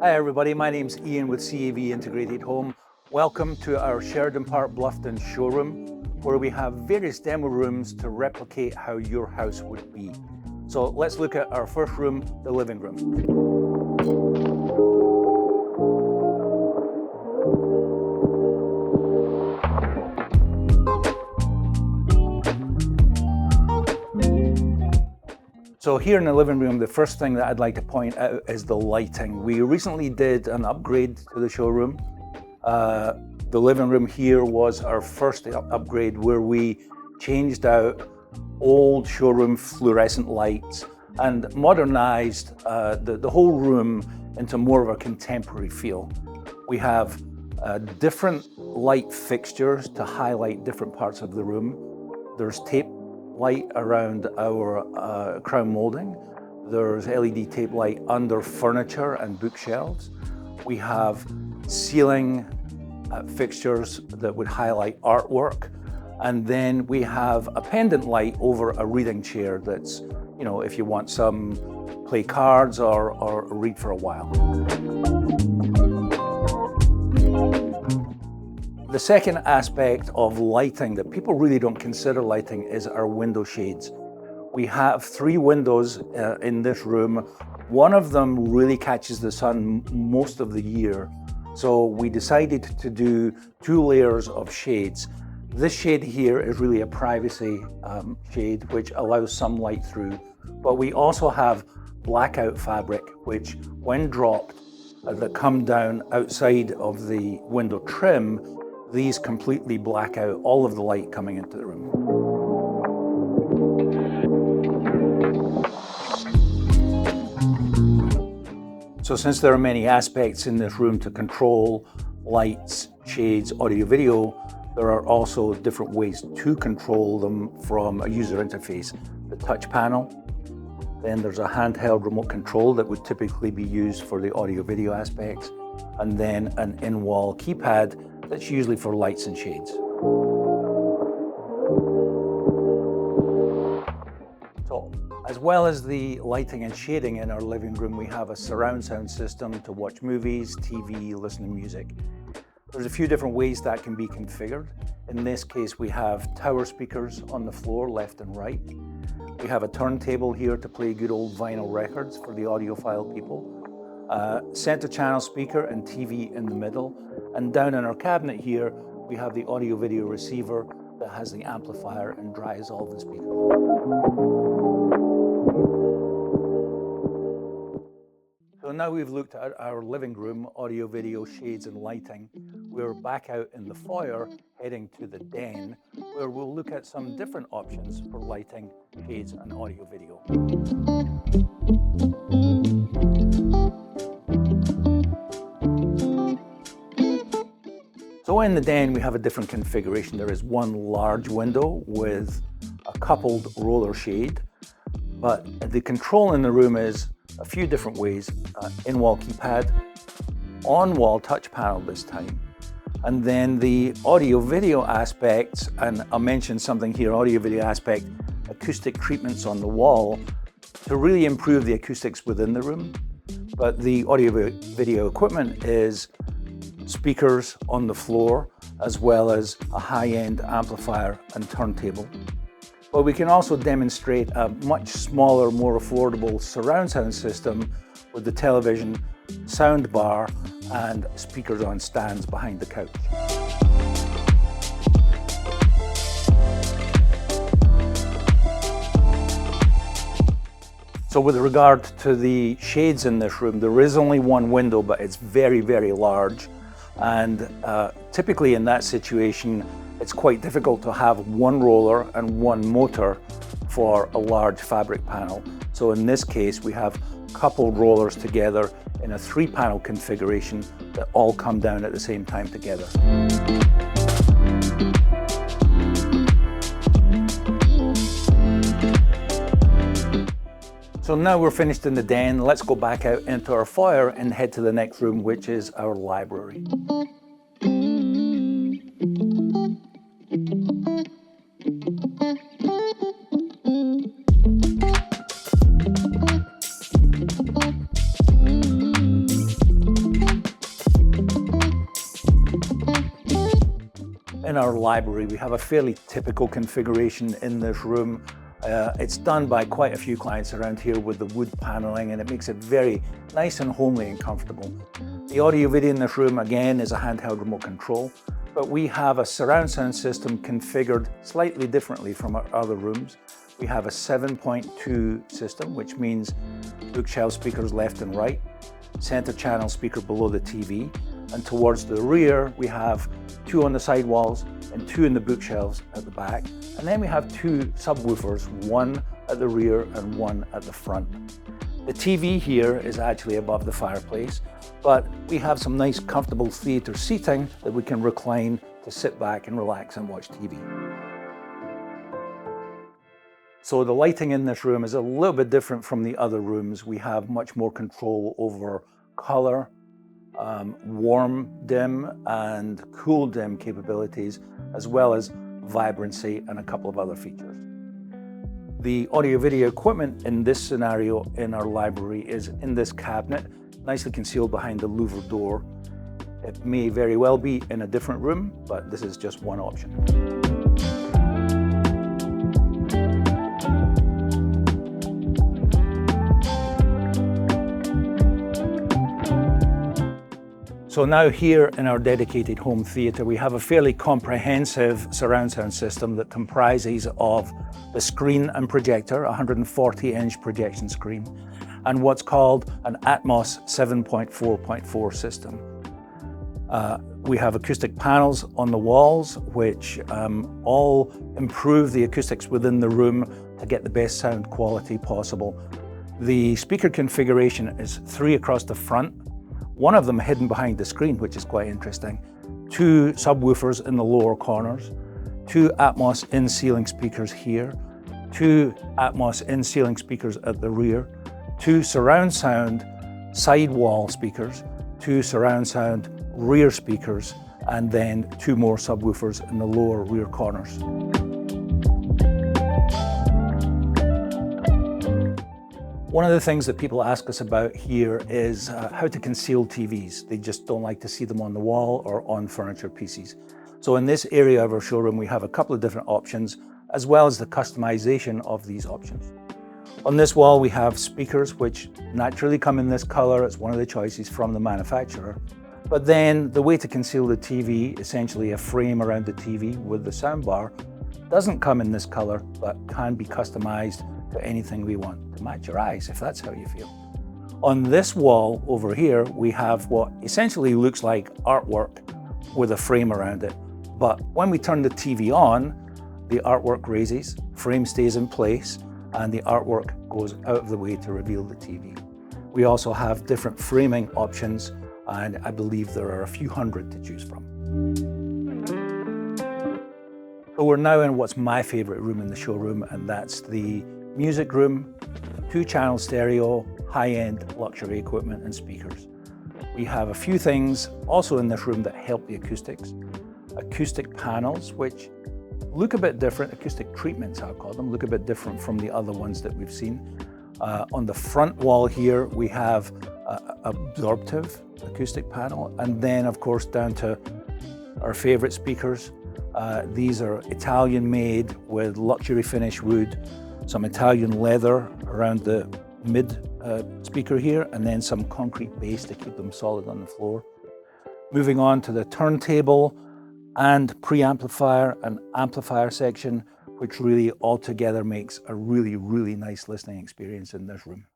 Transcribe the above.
Hi everybody, my name's Ian with CAV Integrated Home. Welcome to our Sheridan Park Bluffton showroom, where we have various demo rooms to replicate how your house would be. So let's look at our first room, the living room. So here in the living room, the first thing that I'd like to point out is the lighting. We recently did an upgrade to the showroom. The living room here was our first upgrade, where we changed out old showroom fluorescent lights and modernized the whole room into more of a contemporary feel. We have different light fixtures to highlight different parts of the room. There's tape light around our crown molding. There's LED tape light under furniture and bookshelves. We have ceiling fixtures that would highlight artwork. And then we have a pendant light over a reading chair that's, if you want some play cards or read for a while. The second aspect of lighting that people really don't consider lighting is our window shades. We have 3 windows in this room. One of them really catches the sun most of the year. So we decided to do 2 layers of shades. This shade here is really a privacy shade, which allows some light through. But we also have blackout fabric, which when dropped, that come down outside of the window trim. These completely black out all of the light coming into the room. So since there are many aspects in this room to control lights, shades, audio, video, there are also different ways to control them from a user interface. The touch panel, then there's a handheld remote control that would typically be used for the audio video aspects, and then an in-wall keypad that's usually for lights and shades. So, as well as the lighting and shading in our living room, we have a surround sound system to watch movies, TV, listen to music. There's a few different ways that can be configured. In this case, we have tower speakers on the floor, left and right. We have a turntable here to play good old vinyl records for the audiophile people. Center channel speaker and TV in the middle. And down in our cabinet here, we have the audio video receiver that has the amplifier and drives all the speakers. So now we've looked at our living room, audio, video, shades and lighting. We're back out in the foyer, heading to the den, where we'll look at some different options for lighting, shades and audio, video. So in the den, we have a different configuration. There is one large window with a coupled roller shade, but the control in the room is a few different ways. In-wall keypad, on-wall touch panel this time, and then the audio-video aspects, and I'll mention something here, audio-video aspect, acoustic treatments on the wall to really improve the acoustics within the room. But the audio-video equipment is speakers on the floor, as well as a high-end amplifier and turntable. But we can also demonstrate a much smaller, more affordable surround sound system with the television, sound bar, and speakers on stands behind the couch. So with regard to the shades in this room, there is only one window, but it's very, very large. And typically in that situation, it's quite difficult to have one roller and one motor for a large fabric panel. So in this case, we have coupled rollers together in a 3-panel configuration that all come down at the same time together. So now we're finished in the den, let's go back out into our foyer and head to the next room, which is our library. in our library, we have a fairly typical configuration in this room. It's done by quite a few clients around here with the wood paneling, and it makes it very nice and homely and comfortable. The audio video in this room, again, is a handheld remote control, but we have a surround sound system configured slightly differently from our other rooms. We have a 7.2 system, which means bookshelf speakers left and right, center channel speaker below the TV, and towards the rear we have 2 on the side walls and 2 in the bookshelves at the back. And then we have 2 subwoofers, 1 at the rear and 1 at the front. The TV here is actually above the fireplace, but we have some nice comfortable theatre seating that we can recline to sit back and relax and watch TV. So the lighting in this room is a little bit different from the other rooms. We have much more control over color, warm dim and cool dim capabilities, as well as vibrancy and a couple of other features. The audio video equipment in this scenario in our library is in this cabinet, nicely concealed behind the louver door. It may very well be in a different room, but this is just one option. So now here in our dedicated home theatre, we have a fairly comprehensive surround sound system that comprises of the screen and projector, a 140-inch projection screen, and what's called an Atmos 7.4.4 system. We have acoustic panels on the walls, which all improve the acoustics within the room to get the best sound quality possible. The speaker configuration is 3 across the front, one of them hidden behind the screen, which is quite interesting, 2 subwoofers in the lower corners, 2 Atmos in-ceiling speakers here, 2 Atmos in-ceiling speakers at the rear, 2 surround sound sidewall speakers, 2 surround sound rear speakers, and then 2 more subwoofers in the lower rear corners. One of the things that people ask us about here is how to conceal TVs. They just don't like to see them on the wall or on furniture pieces. So in this area of our showroom, we have a couple of different options, as well as the customization of these options. On this wall, we have speakers which naturally come in this color. It's one of the choices from the manufacturer. But then the way to conceal the TV, essentially a frame around the TV with the soundbar, doesn't come in this color, but can be customized to anything we want to match your eyes, if that's how you feel. On this wall over here, we have what essentially looks like artwork with a frame around it. But when we turn the TV on, the artwork raises, frame stays in place, and the artwork goes out of the way to reveal the TV. We also have different framing options, and I believe there are a few hundred to choose from. So we're now in what's my favorite room in the showroom, and that's the music room, 2-channel stereo, high-end luxury equipment and speakers. We have a few things also in this room that help the acoustics. Acoustic panels, which look a bit different, acoustic treatments I'll call them, look a bit different from the other ones that we've seen. On the front wall here, we have absorptive acoustic panel, and then of course down to our favorite speakers. These are Italian made with luxury finish wood, some Italian leather around the mid speaker here, and then some concrete base to keep them solid on the floor. Moving on to the turntable and preamplifier and amplifier section, which really altogether makes a really nice listening experience in this room.